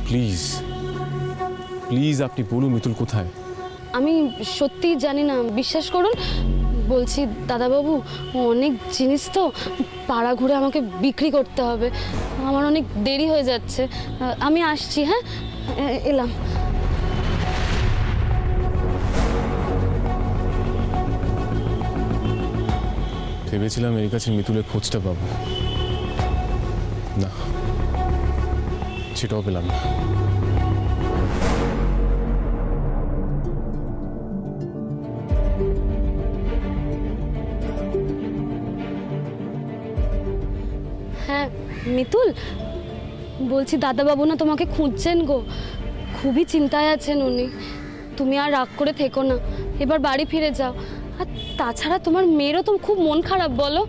Please please আপনি বলুন মিতুল কোথায়? আমি সত্যি জানি না, বিশ্বাস করুন। বলছি দাদাবাবু, অনেক জিনিস তো পাড়া ঘুরে আমাকে বিক্রি করতে হবে, আমার অনেক দেরি হয়ে যাচ্ছে। আমি আসছি, হ্যাঁ এলাম। ভেবেছিলাম এর কাছে মিতুলের খোঁজটা পাবো, না সেটাও পেলাম না। হ্যাঁ মিতুল, বলছি দাদাবাবু না তোমাকে খুঁজছেন গো, খুবই চিন্তায় আছেন উনি। তুমি আর রাগ করে থেকো না, এবার বাড়ি ফিরে যাও। আর তাছাড়া তোমার মেয়েরও তো খুব মন খারাপ, বলো।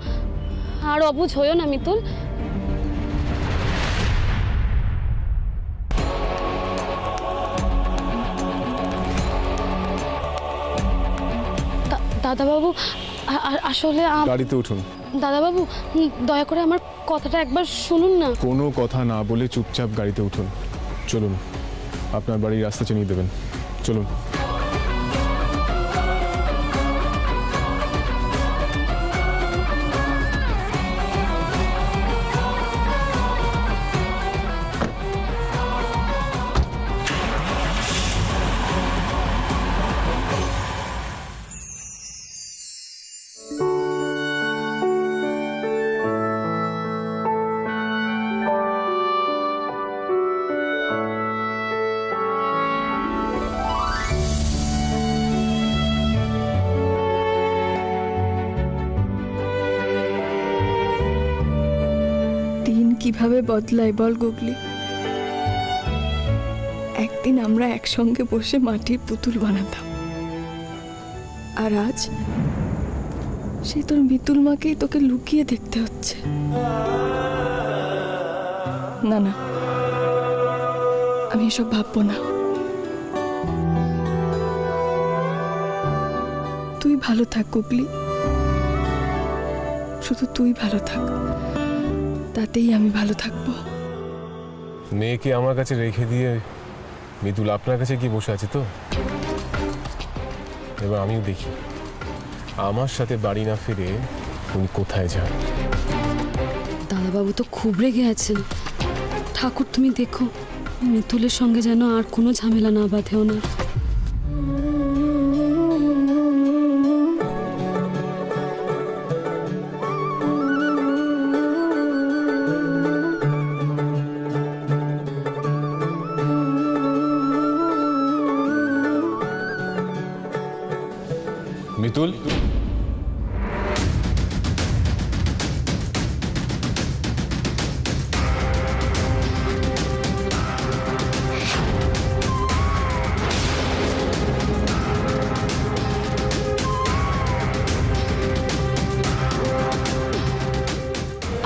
আর অবুঝ হইও না মিতুল। দাদাবাবু আসলে গাড়িতে উঠুন। দাদাবাবু দয়া করে আমার কথাটা একবার শুনুন না। কোনো কথা না বলে চুপচাপ গাড়িতে উঠুন, চলুন। আপনার বাড়ির রাস্তা চিনিয়ে দেবেন, চলুন। কিভাবে বদলায় বল গুগলি। একদিন আমরা একসঙ্গে বসে মাটির পুতুল বানাতাম, আর আজ সেই তোর মিতুল মাকেই তোকে লুকিয়ে দেখতে হচ্ছে। না না, আমি এসব ভাববো না। তুই ভালো থাক গুগলি, শুধু তুই ভালো থাক, তাতেই আমি ভালো থাকবো। মেয়েকে আমার কাছে রেখে দিয়ে মিতুল আপনার কাছে গিয়ে বসে আছে তো। এবার আমিও দেখি আমার সাথে বাড়ি না ফিরে উনি কোথায় যান। দাদাবাবু তো খুব রেগে আছেন। ঠাকুর তুমি দেখো মিতুলের সঙ্গে যেন আর কোনো ঝামেলা না বাঁধে ওনার। মিতুল,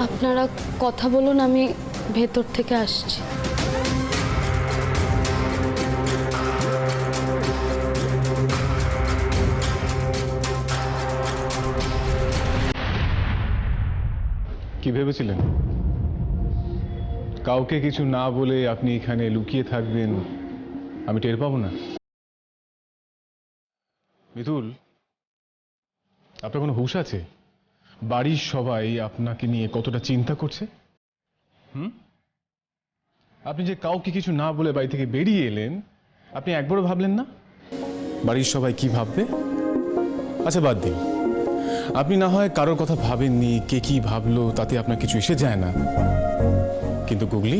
আপনারা কথা বলুন, আমি ভেতর থেকে আসছি। কি ভেবেছিলেন কাউকে কিছু না বলে আপনি এখানে লুকিয়ে থাকবেন, আমি টের পাবো না? মিতুল, আপনার কোনো হুঁশ আছে? বাড়ির সবাই আপনাকে নিয়ে কতটা চিন্তা করছে। আপনি যে কাউকে কিছু না বলে বাড়ি থেকে বেরিয়ে এলেন, আপনি একবারও ভাবলেন না বাড়ির সবাই কি ভাববে? আচ্ছা বাদ দিন, আপনি না হয় কারোর কথা ভাবেননি, কে কি ভাবলো তাতে আপনার কিছু এসে যায় না, কিন্তু গুগলি,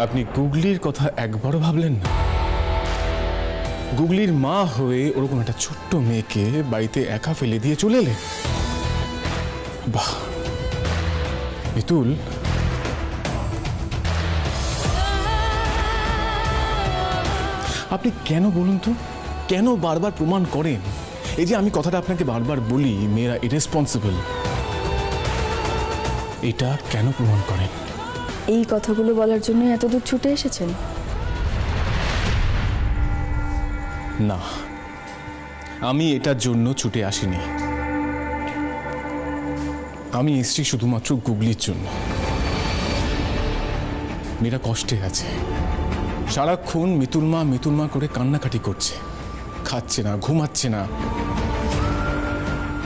আপনি গুগলির কথা একবারও ভাবলেন না। গুগলির মা হয়ে ওরকম একটা ছোট্ট মেয়েকে বাড়িতে একা ফেলে দিয়ে চলে এলেন। বাহ মিতুল, আপনি কেন বলুন তো, কেন বারবার প্রমাণ করেন এই যে আমি কথাটা আপনাকে বারবার বলি মেয়েরা ইরেসপন্সিবল, এটা কেন প্রমাণ করেন? এই কথাগুলো বলার জন্য এতদূর ছুটে এসেছেন? না, আমি এটার জন্য ছুটে আসিনি। আমি এসেছি শুধুমাত্র গুগলির জন্য। মেয়েরা কষ্টে আছে, সারাক্ষণ মিতুল মা করে কান্নাকাটি করছে, খাচ্ছে না, ঘুমাচ্ছে না।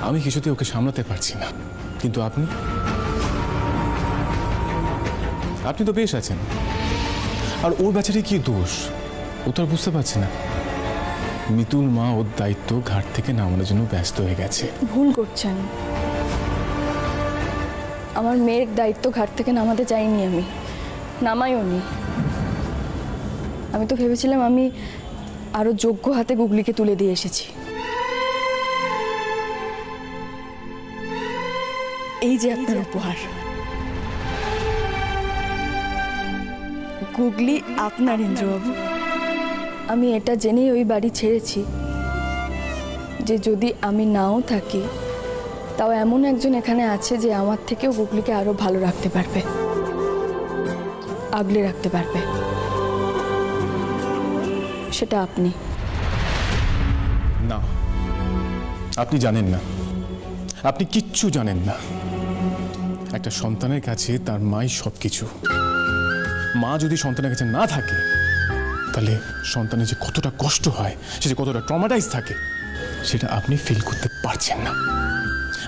আমি কিছুতে ওকে সামলাতে পারছি না, কিন্তু আপনি তো বেশ আছেন। আর ওর বেচারি কি দোষ, ও তো আর বুঝতে পারছে না। মিতুল মা ওর দায়িত্ব ঘাট থেকে নামানোর জন্য ব্যস্ত হয়ে গেছে। ভুল করছেন। আমার মেয়ের দায়িত্ব ঘাট থেকে নামাতে চাইনি, আমি নামাইও নি। আমি তো ভেবেছিলাম আমি আরো যোগ্য হাতে গুগলিকে তুলে দিয়ে এসেছি। এই যে আপনার উপহার, গুগলি আপনার ইন্দ্রবাবু। আমি এটা জেনেই ওই বাড়ি ছেড়েছি যে যদি আমি নাও থাকি তাও এমন একজন এখানে আছে যে আমার থেকেও গুগলিকে আরো ভালো রাখতে পারবে, আগলে রাখতে পারবে। সেটা আপনি। না, আপনি জানেন না, আপনি কিচ্ছু জানেন না। একটা সন্তানের কাছে তার মাই সবকিছু। মা যদি সন্তানের কাছে না থাকে তাহলে সন্তানের যে কতটা কষ্ট হয়, সে যে কতটা ট্রমাটাইজ থাকে, সেটা আপনি ফিল করতে পারছেন না।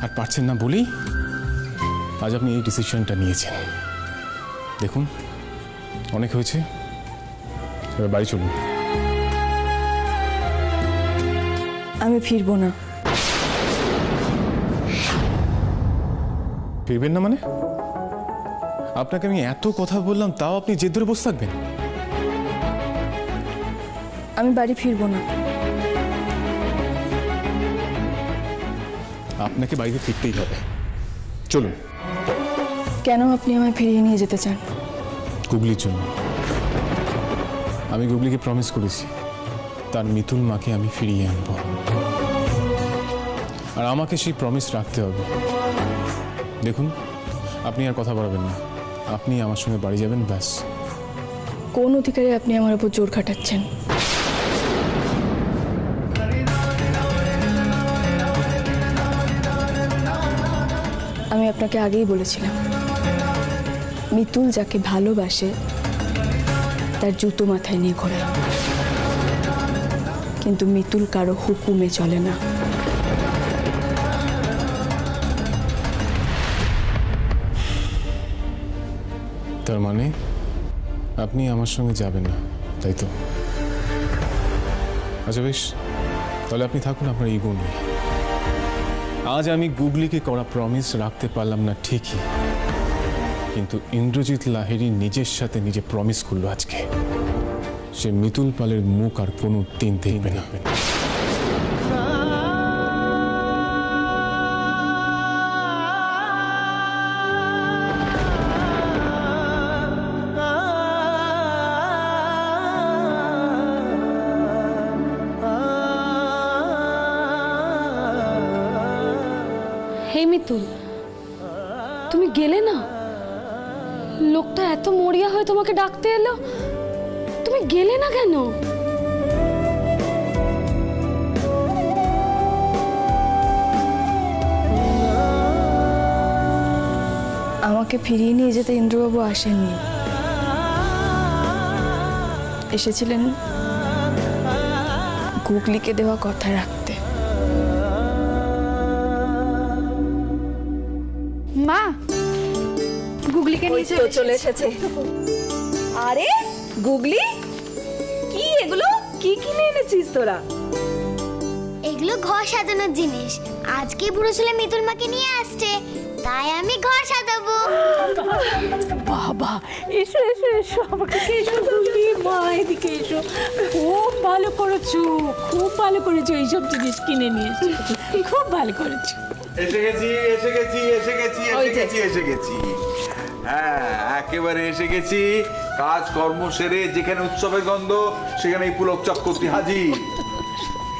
আর পারছেন না বলেই আজ আপনি এই ডিসিশনটা নিয়েছেন। দেখুন, অনেক হয়েছে, এবার বাড়ি চলুন। আমি ফিরবো না। ফিরবেন না মানে? আপনাকে আমি এত কথা বললাম, তাও আপনি জেদ ধরে বসে থাকবেন? আমি বাড়ি ফিরবো না। আপনাকে বাড়িতে ফিরতেই হবে। চলুন। কেন আপনি আমায় ফিরিয়ে নিয়ে যেতে চান? গুগলির জন্য। আমি গুগলিকে প্রমিস করেছি তার মিতুল মাকে আমি ফিরিয়ে আনব, আর আমাকে সেই প্রমিস রাখতে হবে। দেখুন, আপনি আর কথা বাড়াবেন না, আপনি আমার সঙ্গে বাড়ি যাবেন, ব্যাস। কোন অধিকারে আপনি আমার উপর জোর খাটাচ্ছেন? আমি আপনাকে আগেই বলেছিলাম, মিতুল যাকে ভালোবাসে তার জুতো মাথায় নিয়ে ঘোরে, কিন্তু মিতুল কারো হুকুমে চলে না। তার মানে আপনি আমার সঙ্গে যাবেন না, তাই তো? আচ্ছা বেশ, তাহলে আপনি থাকুন আপনার ইগো নিয়ে। আজ আমি গুগলিকে করা প্রমিস রাখতে পারলাম না ঠিকই, কিন্তু ইন্দ্রজিৎ লাহিড়ী নিজের সাথে নিজে প্রমিস করলো আজকে সে মিতুল পালের মুখ আর কোনো দিন দেখবে না। হে মিতুল, তুমি গেলে না? লোকটা এত মরিয়া হয়ে তোমাকে ডাকতে এলো, তুমি গেলে না কেন? আমাকে ফিরিয়ে নিয়ে যেতে ইন্দ্রবাবু আসেননি, এসেছিলেন গুগলিকে দেওয়া কথা রাখতে। মা, গুগলিকে নিয়ে চলে এসেছে। আরে গুগলি, কি এগুলো? কি কিনে এনেছিস তোরা? এগুলো ঘর সাজানোর জিনিস। আজকে বুড়ো ছেলে মিতুল মাকে নিয়ে আসছে, তাই আমি ঘর সাজাবো। বাবা, এসো এসো এসো, আমাকে এসো গুগলি, মা এদিকে এসো। খুব ভালো করেছো, খুব ভালো করেছো, এইসব জিনিস কিনে নিয়ে এসেছো, খুব ভালো করেছো। এসে গেছি। হ্যাঁ, একেবারে এসে গেছি। কাজ কর্ম সেরে যেখানে উৎসবের গন্ধ সেখানে এই পুলক চক্রবর্তী হাজির।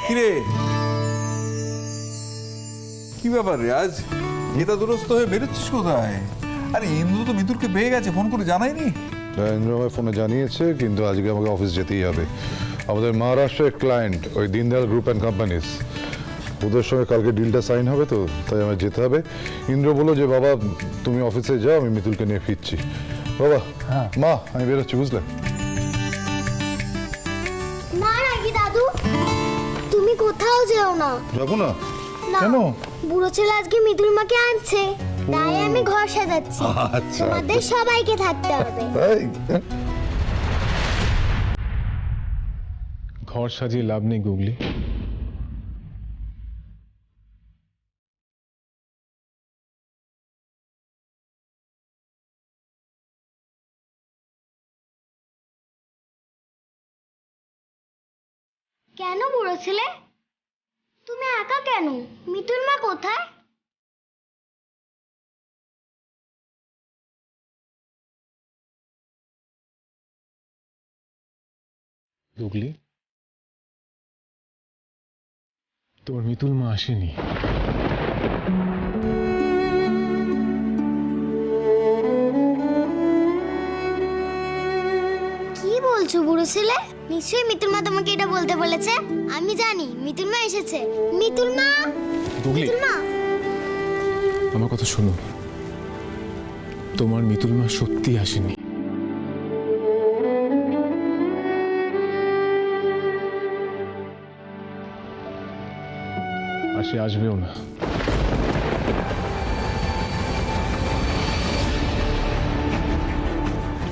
কিরে, কি ব্যাপার রে, আজ নেতা দুরস্ত হয়ে বেরোচ্ছিস কোথায়? আরে ইন্দ্র তো মিতুলকে পেয়ে গেছে, ফোন করে জানায়নি? ইন্দ্র আমায় ফোনে জানিয়েছে, কিন্তু আজকে আমাকে অফিস যেতেই হবে। আমাদের মহারাষ্ট্রের ক্লায়েন্ট ওই দীনদয়াল গ্রুপ অ্যান্ড কোম্পানিজ, ওদের সঙ্গে কালকে ডিলটা সাইন হবে, তো তাই আমার যেতে হবে। ইন্দ্র বললো যে বাবা তুমি অফিসে যাও, আমি মিতুলকে নিয়ে ফিরছি। বাবা মা আমি বেরোচ্ছি বুঝলে। না নাকি দাদু, তুমি কোথাও যেও না। যাবো না? না, কেন? বুড়ো ছেলে আজকে মিতুল মাকে আনছে, তাই আমি ঘর সাজাচ্ছি। আচ্ছা তোমাদের সবাইকে থাকতে হবে। তাই? ঘর সাজিয়ে লাভ নেই গুগলি। কেন বুড়ো ছেলে, তুমি একা কেন? মিতুল মা কোথায়? গুগলি, তোর মিতুল মা আসেনি। কি বলছো বুড়ো ছেলে? নিশ্চয়ই মিতুল মা তোমাকে এটা বলতে বলেছে। আমি জানি মিতুল মা এসেছে। মিতুল মা, গুগলি, মিতুল মা। আমার কথা শোনো, তোমার মিতুল মা সত্যি আসেনি। আর সে আসবেও না।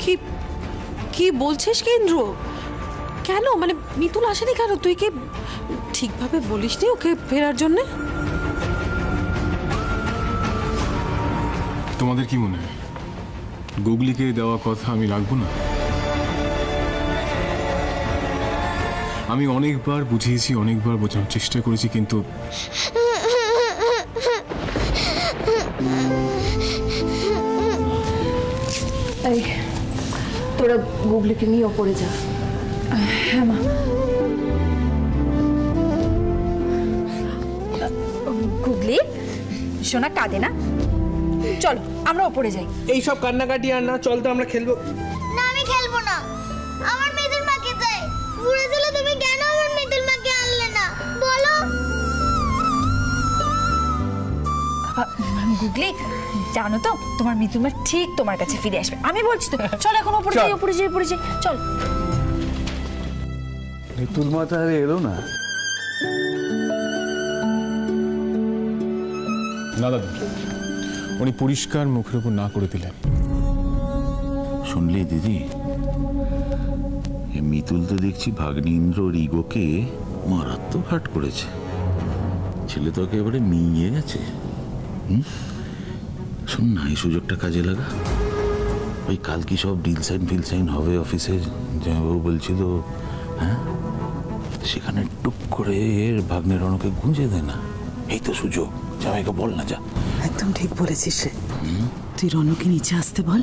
কি কি বলছিস কেন্দ্র? কেন মানে মিতুল আসেনি কেন? তুই কি ঠিকভাবে বলিসনি ওকে ফেরার জন্য? তোমাদের কি মনে হয় গুগলিকে দেওয়া কথা আমি রাখবো না? আমি অনেকবার বুঝিয়েছি, অনেকবার বোঝানোর চেষ্টা করেছি, কিন্তু এই তোরা গুগলিকে নিয়ে ওপরে যা। হ্যাঁ মা। গুগলি সোনা কাঁদে না, চলো আমরা ওপরে যাই। এইসব কান্নাকাটি আর না, চল তো আমরা খেলবো। না আমি খেলবো না, আমার মিতুল মাকে চাই। বুড়ো ছেলে তুমি কেন আমার মিতুল মাকে আনলে না বলো? গুগলি জানো তো তোমার মিতুলমা ঠিক তোমার কাছে ফিরে আসবে, আমি বলছি তো। চল এখন ওপরে যাই, ওপরে যাই, ওপরে যাই, চল। মিতুল মা তাহলে এলো না? না দাদা, উনি পরিষ্কার মুখের উপর না করে দিলেন। শুনলি দিদি, মিতুল তো দেখছি ভাগ্নি ইন্দ্রর ইগোকে মারাত্মক হার্ট করেছে। ছেলে তো একেবারে মিয়ে গেছে। শোন না, এই সুযোগটা কাজে লাগা। ওই কাল কি সব ডিল সাইন ফিল সাইন হবে অফিসে, জামাইবাবু বলছিল। হ্যাঁ, সেখানে টুক করে এর ভাগ্নের রণকে গুঁজে দে না। এই তো সুযোগ, জামাইকে বল না। যা, একদম ঠিক বলেছিস রে। তুই রণকে নিচে আসতে বল,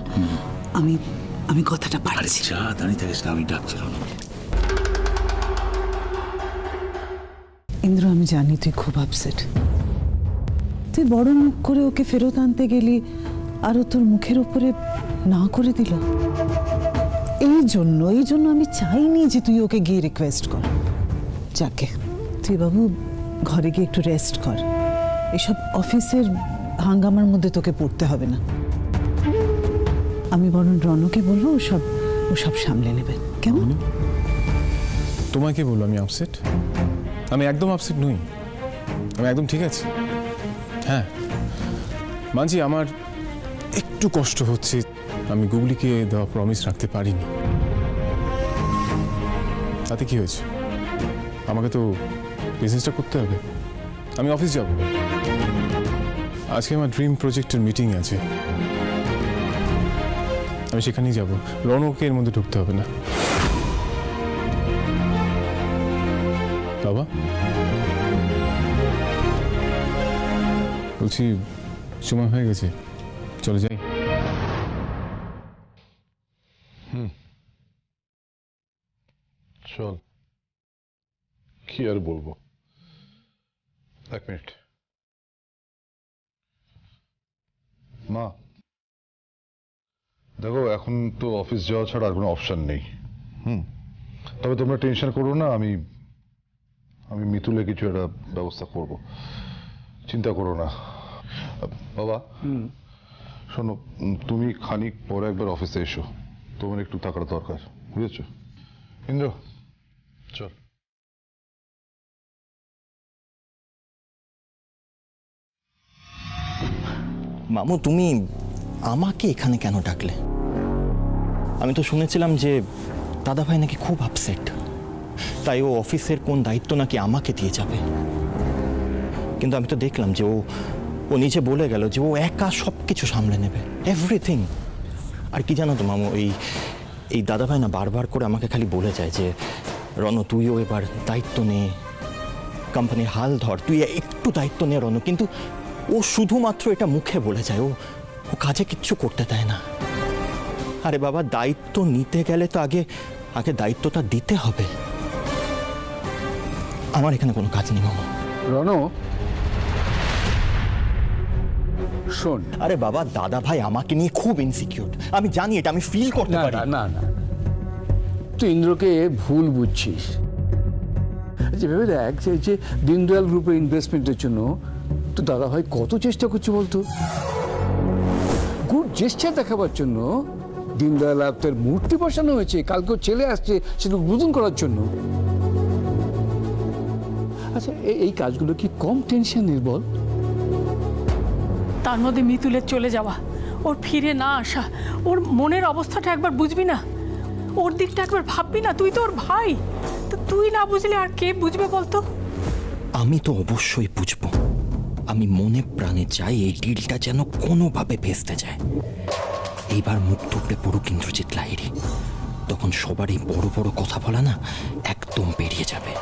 আমি কথাটা আরে পারছি। যা, দাঁড়িয়ে থাকিস না, আমি ডাকছি রণকে। ইন্দ্র আমি জানি তুই খুব আপসেট। তুই বড় মুখ করে ওকে ফেরত আনতে গেলি, আর ও তোর মুখের উপরে না করে দিল। এই জন্য আমি চাইনি যে তুই ওকে গিয়ে রিকোয়েস্ট কর। যাকে তুই বাবু ঘরে গিয়ে একটু রেস্ট কর। এসব অফিসের হাঙ্গামার মধ্যে তোকে পড়তে হবে না। আমি বরং রণকে বলবো ও সব সামলে নেবে, কেমন? তোমাকে বলবো আমি আপসেট? আমি একদম আপসেট নই, আমি একদম ঠিক আছি। হ্যাঁ মানছি আমার একটু কষ্ট হচ্ছে, আমি গুগলিকে দেওয়া প্রমিস রাখতে পারিনি। তাতে কি হয়েছে? আমাকে তো বিজনেসটা করতে হবে, আমি অফিস যাব। আজকে আমার ড্রিম প্রজেক্টের মিটিং আছে, আমি সেখানেই যাব। রণকে এর মধ্যে ঢুকতে হবে না। বাবা বলছি সময় হয়ে গেছে, চলে যাই। চল, কি আর বলবো। এক মিনিট মা, দেখো এখন তো অফিস যাওয়া ছাড়া আর কোনো অপশন নেই। তবে তোমরা টেনশন করো না, আমি মিতুলে কিছু একটা ব্যবস্থা করব, চিন্তা করো না। বাবা শোনো, তুমি খানিক পরে একবার অফিসে এসো, তোমার একটু থাকার দরকার, বুঝেছো? ইন্দ্র চল। মামু, তুমি আমাকে এখানে কেন ডাকলে? আমি তো শুনেছিলাম যে দাদাভাই নাকি খুব আপসেট, তাই ও অফিসের কোন দায়িত্ব নাকি আমাকে দিয়ে যাবে। কিন্তু আমি তো দেখলাম যে ও নিজে বলে গেল যে ও একা সব কিছু সামলে নেবে, এভরিথিং। আর কি জানো তো মামু, এই দাদাভাই না বারবার করে আমাকে খালি বলে যায় যে রণ, তুইও এবার দায়িত্ব নে, কোম্পানির হাল ধর, তুই একটু দায়িত্ব নে রণ। কিন্তু ও শুধুমাত্র এটা মুখে বলে যায়, ও কাজে কিচ্ছু করতে দেয় না। আরে বাবা, দায়িত্ব নিতে গেলে তো আগে দায়িত্বটা দিতে হবে। আমার এখানে কোনো কাজ নেই মামা। রণ শোন, আরে বাবা, দাদা ভাই আমাকে নিয়ে খুব ইনসিকিউর, আমি জানি এটা, আমি ফিল করতে পারি। না না, তুই ইন্দ্রকে ভুল বুঝছিস। যে ভেবে দেখ যে দীনদয়াল গ্রুপের ইনভেস্টমেন্টের জন্য তো দাদা ভাই কত চেষ্টা করছে বলতো। গুড জেস্টার দেখাবার জন্য দীনদয়াল আপ্তের মূর্তি বসানো হয়েছে, কালকে ছেলে আসছে সেটা উদ্বোধন করার জন্য। আচ্ছা, এই কাজগুলো কি কম টেনশনের বল? তার মধ্যে মিতুলের চলে যাওয়া, ওর ফিরে না আসা, ওর মনের অবস্থাটা একবার বুঝবি না? ওর দিকটা একবার ভাববি না? তুই তো ওর ভাই, তো তুই না বুঝলে আর কে বুঝবে বলতো? আমি তো অবশ্যই বুঝবো। আমি মনে প্রাণে চাই এই ডিলটা যেন কোনোভাবে ভেস্তে যায়। এইবার মুখ থুবড়ে পড়ুক ইন্দ্রজিৎ লাহিড়ী, তখন সবার এই বড় বড় কথা বলা না একদম বেরিয়ে যাবে।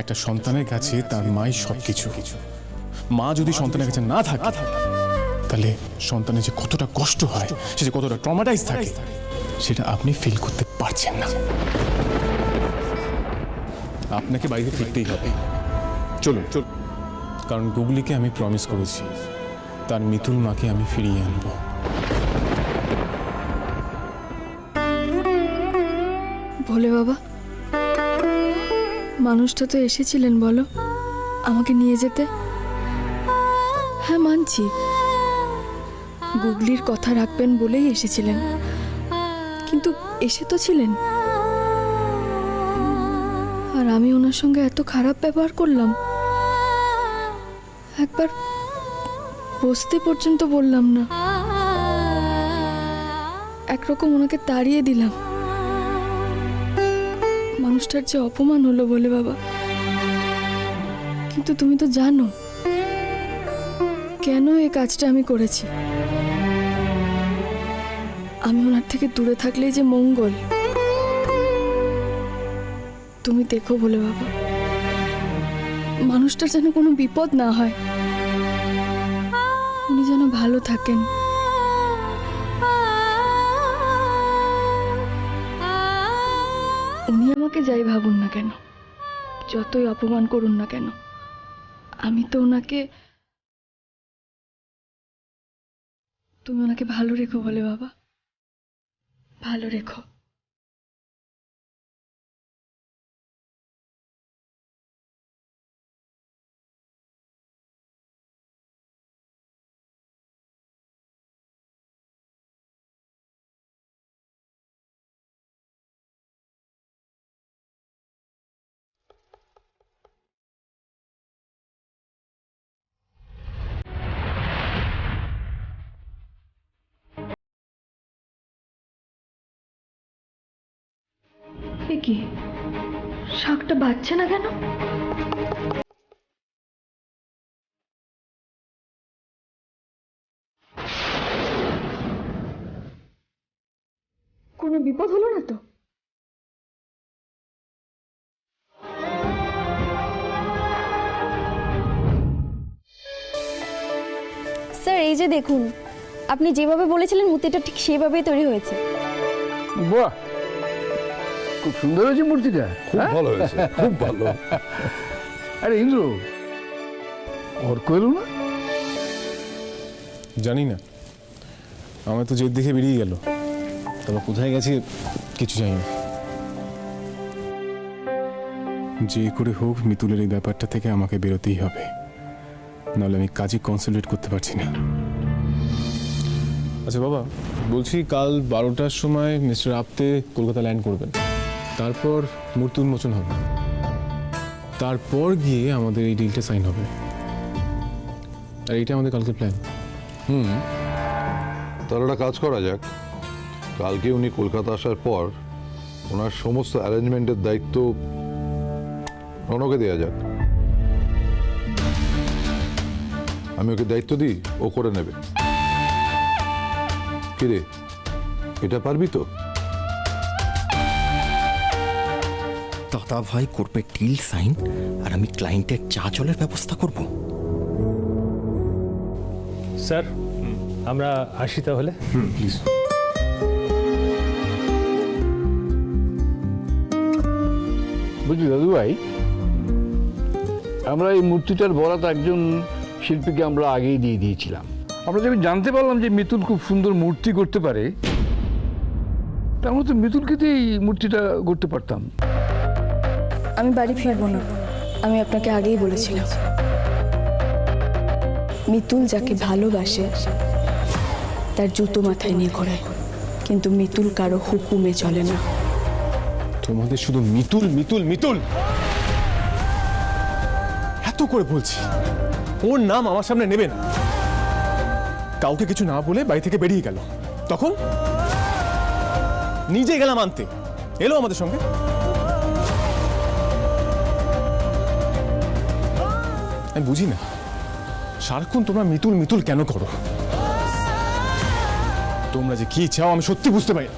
একটা সন্তানের কাছে তার মাই সবকিছু। মা যদি সন্তানের কাছে না থাকে, তাহলে সন্তানের যে কতটা কষ্ট হয়, সে যে কতটা ট্রমাটাইজ থাকে, সেটা আপনি ফিল করতে পারছেন না। আপনাকে বাড়িতে ফিরতেই হবে। চলুন, কারণ গুগলিকে আমি প্রমিস করেছি তার মিতুল মাকে আমি ফিরিয়ে আনবো। ভোলে বাবা, মানুষটা তো এসেছিলেন বলো আমাকে নিয়ে যেতে। হ্যাঁ মানছি, গুগলির কথা রাখবেন বলেই এসেছিলেন, কিন্তু এসে তো ছিলেন। আর আমি ওনার সঙ্গে এত খারাপ ব্যবহার করলাম, একবার বসতে পর্যন্ত বললাম না, একরকম ওনাকে তাড়িয়ে দিলাম। মানুষটার যে অপমান হলো বলে বাবা। কিন্তু তুমি তো জানো কেন এই কাজটা আমি করেছি। আমি ওনার থেকে দূরে থাকলেই যে মঙ্গল। তুমি দেখো বলে বাবা, মানুষটার যেন কোনো বিপদ না হয়, উনি যেন ভালো থাকেন। উনি আমাকে যাই ভাবুন না কেন, যতই অপমান করুন না কেন, আমি তো ওনাকে, তুমি ওনাকে ভালো রেখো বলে বাবা, ভালো রেখো। কি শাকটা বাজছে না কেন? কোনো বিপদ হলো না তো? স্যার এই যে দেখুন, আপনি যেভাবে বলেছিলেন মূর্তিটা ঠিক সেভাবেই তৈরি হয়েছে। বাহ, খুব সুন্দর হয়েছে মূর্তিটা। খুব ভালো হয়েছে, খুব ভালো। আরে ইন্দ্র, অর্ক এলো না? জানি না, আমার তো জেদ দেখে বেরিয়ে গেল। তবে কোথায় গেছি কিছু জানি না। যে করে হোক মিতুলের এই ব্যাপারটা থেকে আমাকে বেরোতেই হবে, নাহলে আমি কাজে কনসেন্ট্রেট করতে পারছি না। আচ্ছা বাবা, বলছি কাল 12টার সময় মিস্টার আপতে কলকাতা ল্যান্ড করবেন, তারপর মূর্তি উন্মোচন হবে, তারপর গিয়ে আমাদের এই ডিলটা সাইন হবে। আর এইটা আমাদের কালকে প্ল্যান। তাহলে একটা কাজ করা যাক, কালকে উনি কলকাতা আসার পর ওনার সমস্ত অ্যারেঞ্জমেন্টের দায়িত্ব রনকে দেওয়া যাক। আমি ওকে দায়িত্ব দিই, ও করে নেবে। কিরে, এটা পারবি তো? দাদা ভাই করবে ডিল সাইন আর আমি ক্লায়েন্টের চা জলের ব্যবস্থা করব। স্যার আমরা আসি তাহলে। প্লিজ। বুঝলি দাদু ভাই, আমরা এই মূর্তিটার বরাত একজন শিল্পীকে আমরা আগেই দিয়ে দিয়েছিলাম। আমরা যখন জানতে পারলাম যে মিতুল খুব সুন্দর মূর্তি করতে পারে, তা আমরা তো মিতুলকে দিয়ে এই মূর্তিটা করতে পারতাম। আমি বাড়ি ফিরবো না, আমি আপনাকে আগেই বলেছিলাম। মিতুল যাকে ভালোবাসে তার জুতো মাথায় নিয়ে ঘোরায়, কিন্তু মিতুল কারো হুকুমে চলে না। তোমাদের শুধু মিতুল মিতুল মিতুল এত করে বলছি, ওর নাম আমার সামনে নেবে না। কাউকে কিছু না বলে বাড়ি থেকে বেরিয়ে গেল, তখন নিজে গেলাম আনতে, এলো আমাদের সঙ্গে। আমি বুঝি না সারাক্ষণ তোমরা মিতুল মিতুল কেন করো। তোমরা যে কি চাও আমি সত্যি বুঝতে পারি না।